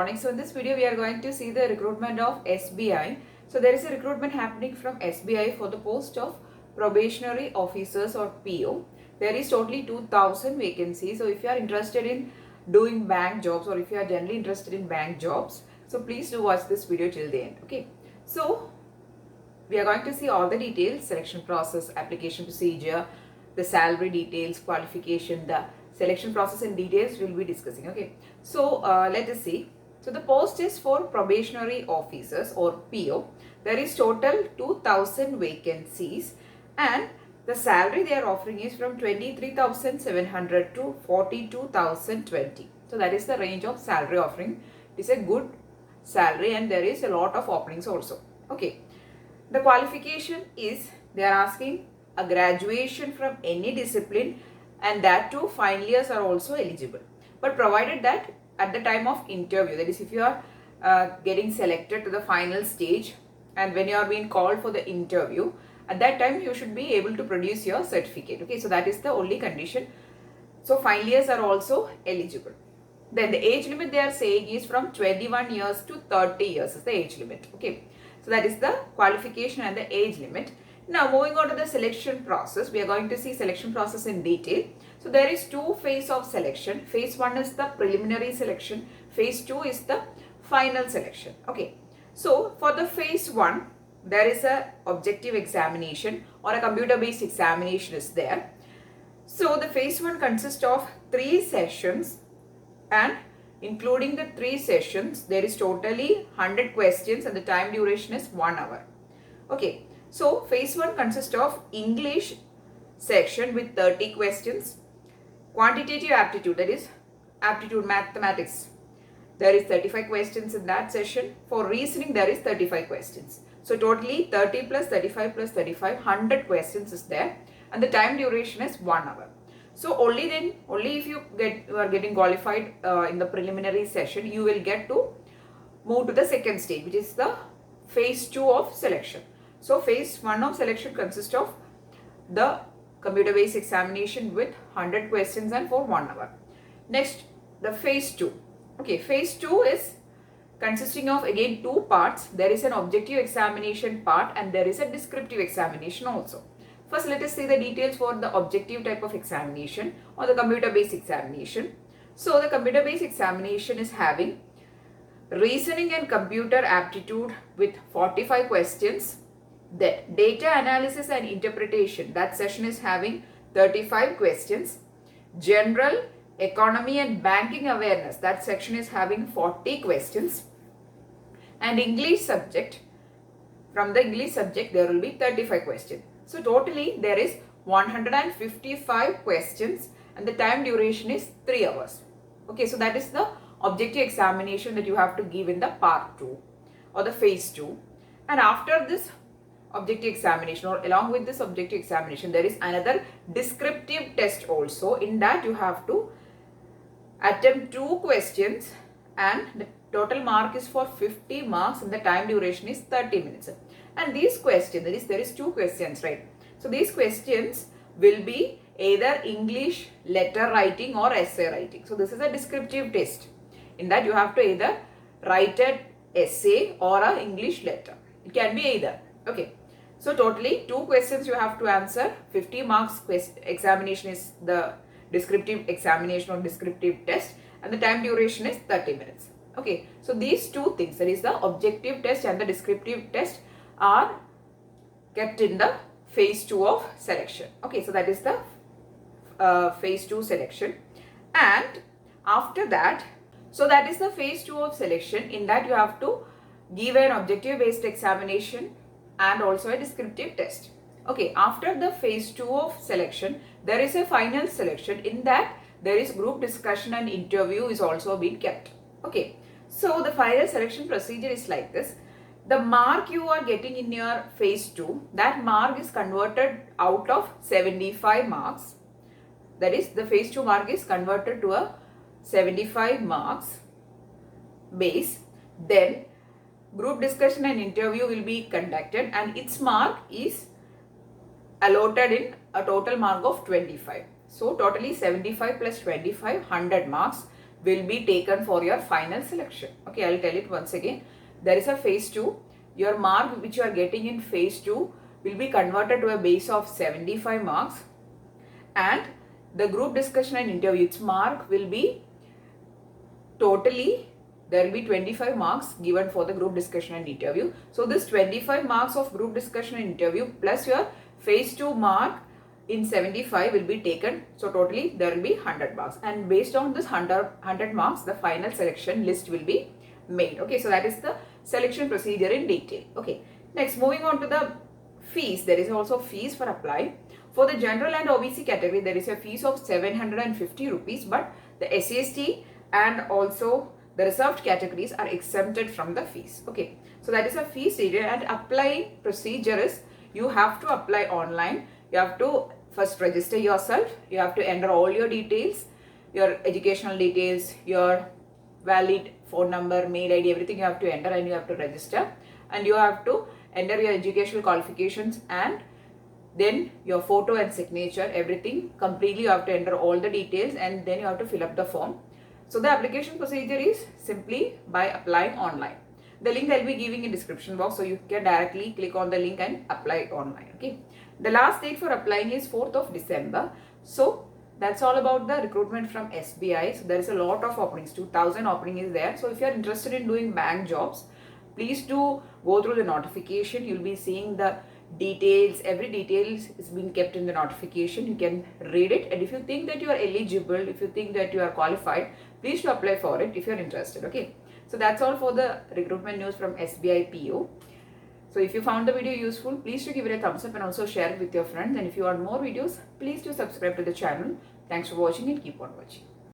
electronics. So in this video we are going to see the recruitment of SBI. So there is a recruitment happening from SBI for the post of probationary officers or PO. There is totally 2000 vacancies. So if you are interested in doing bank jobs or if you are generally interested in bank jobs, so please do watch this video till the end. Okay. So we are going to see all the details: selection process, application procedure, the salary details, qualification, the selection process and details we'll be discussing. Okay, so let us see. So the post is for probationary officers or PO. There is total 2000 vacancies and the salary they are offering is from 23,700 to 42,020. So that is the range of salary offering. It is a good salary and there is a lot of openings also. Okay. The qualification is they are asking a graduation from any discipline, and that too final years are also eligible. But provided that at the time of interview, that is if you are getting selected to the final stage and when you are being called for the interview, at that time you should be able to produce your certificate. Okay, so that is the only condition. So final years are also eligible. Then the age limit they are saying is from 21 years to 30 years is the age limit. Okay. So that is the qualification and the age limit. Now moving on to the selection process, we are going to see selection process in detail. So there is two phases of selection. Phase 1 is the preliminary selection. Phase 2 is the final selection. Okay. So for the phase 1, there is a objective examination or a computer based examination is there. So the phase 1 consists of 3 sessions and including the 3 sessions, there is totally 100 questions and the time duration is 1 hour. Okay, so phase 1 consists of English section with 30 questions, quantitative aptitude, that is aptitude mathematics, there is 35 questions in that session. For reasoning, there is 35 questions. So totally 30 plus 35 plus 35, 100 questions is there and the time duration is 1 hour. So only if you are getting qualified in the preliminary session, you will get to move to the second stage, which is the phase 2 of selection. So phase 1 of selection consists of the computer based examination with 100 questions and for 1 hour. Next, the phase 2. Okay, phase 2 is consisting of again 2 parts. There is an objective examination part and there is a descriptive examination also. First, let us see the details for the objective type of examination or the computer-based examination. So, the computer-based examination is having reasoning and computer aptitude with 45 questions. Then, data analysis and interpretation, that session is having 35 questions. General, economy and banking awareness, that section is having 40 questions. And English subject, from the English subject, there will be 35 questions. So totally there is 155 questions and the time duration is 3 hours. Okay, so that is the objective examination that you have to give in the part 2 or the phase 2. And after this objective examination or along with this objective examination, there is another descriptive test also. In that you have to attempt 2 questions and the total mark is for 50 marks and the time duration is 30 minutes. And these questions, there is 2 questions, right? So these questions will be either English letter writing or essay writing. So this is a descriptive test. In that you have to either write an essay or an English letter. It can be either. Okay. So totally 2 questions you have to answer. 50 marks examination is the descriptive examination or descriptive test and the time duration is 30 minutes. Okay. So these 2 things, that is the objective test and the descriptive test, are kept in the phase 2 of selection. Okay, so that is the phase 2 selection. And after that, so that is the phase 2 of selection. In that you have to give an objective based examination and also a descriptive test. Okay, after the phase 2 of selection, there is a final selection. In that there is group discussion and interview is also being kept. Okay, so the final selection procedure is like this. The mark you are getting in your phase 2, that mark is converted out of 75 marks. That is, the phase 2 mark is converted to a 75 marks base. Then group discussion and interview will be conducted and its mark is allotted in a total mark of 25. So totally 75 plus 25, 100 marks. will be taken for your final selection. Okay, I'll tell it once again. There is a phase 2. Your mark which you are getting in phase 2 will be converted to a base of 75 marks, and the group discussion and interview, its mark will be totally, there will be 25 marks given for the group discussion and interview. So this 25 marks of group discussion and interview plus your phase 2 mark in 75 will be taken. So totally there will be 100 marks, and based on this 100 marks, the final selection list will be made. Okay, so that is the selection procedure in detail. Okay, next moving on to the fees. There is also fees for apply. For the general and OBC category, there is a fees of 750 rupees, but the SCST and also the reserved categories are exempted from the fees. Okay, so that is a fee stated, and apply procedure is you have to apply online. You have to first register yourself. You have to enter all your details, your educational details, your valid phone number, mail ID, everything you have to enter, and you have to register, and you have to enter your educational qualifications, and then your photo and signature, everything completely you have to enter all the details, and then you have to fill up the form. So the application procedure is simply by applying online. The link I'll be giving in description box, so you can directly click on the link and apply online. Okay, the last date for applying is 4th of December. So that's all about the recruitment from SBI. So there is a lot of openings, 2000 opening is there. So if you are interested in doing bank jobs, please do go through the notification. You'll be seeing the details, every details is being kept in the notification. You can read it, and if you think that you are eligible, if you think that you are qualified, please do apply for it if you are interested. Okay, so that's all for the recruitment news from SBI PO. So if you found the video useful, please do give it a thumbs up and also share it with your friends, and if you want more videos, please do subscribe to the channel. Thanks for watching and keep on watching.